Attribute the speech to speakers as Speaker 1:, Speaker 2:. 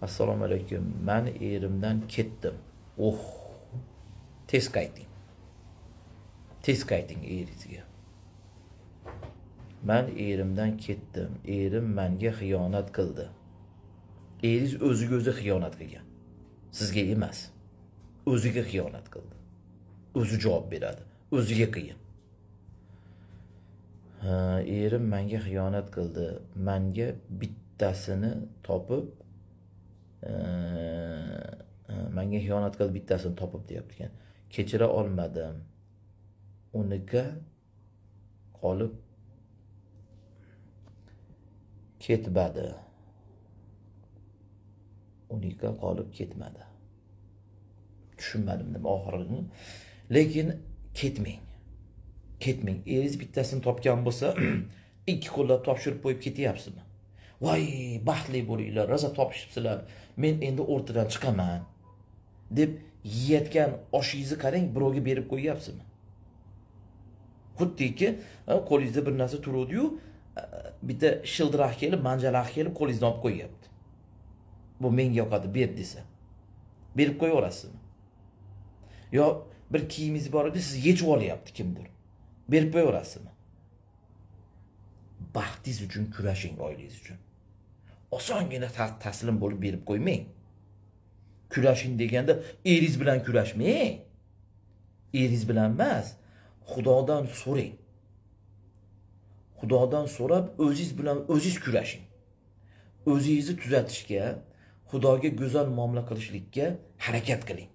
Speaker 1: Assalomu alaykum. Men erimdan ketdim. Oh, tez qayting. Tez qayting eringizga. Men erimdan ketdim. Erim menga xiyonat qildi. Eringiz o'ziga o'zi xiyonat qilgan. Sizga emas. O'ziga xiyonat qildi. O'zi javob beradi. O'ziga qiyin. Erim menga xiyonat qildi. Menga bittasini topib menga xiyonat qilib bittasini topib deyapti ekan. Kechira olmadim. Uniga qolib ketmadi. Uniga qolib ketmadi. Tushunmadim nima oxirini. Lekin ketmang. Ketmang. Eringiz bittasini topgan bo'lsa, ikki qo'llab topshirib qo'yib ketyapsizmi? Voy, baxtli bo'linglar, rosa topishibsizlar. Men endi o'rtadan chiqaman deb yeyotgan oshingizni qarang, birovga berib qo'yyapsizmi? Xuddiki, qo'lingizda bir narsa turadi-yu, bitta shildiroq kelib, manjaloq kelib qo'lingizdan olib qo'yyapti. Bu menga yoqadi, ber desa. Berib qo'yaverasizmi? Yo bir kiyimingiz bor edi, siz yechib olyapti kimdir. Berib qo'yaverasizmi? Baxtingiz uchun kurashing, oilangiz uchun. Osongina taslim bo'lib berib qo'ymang. Kurashing deganda eringiz bilan kurashmang. Eringiz bilan emas, Xudodan so'rang. Xudodan so'rab o'zingiz bilan o'zingiz kurashing. O'zingizni tuzatishga, Xudoga go'zal muomala qilishlikka harakat qiling.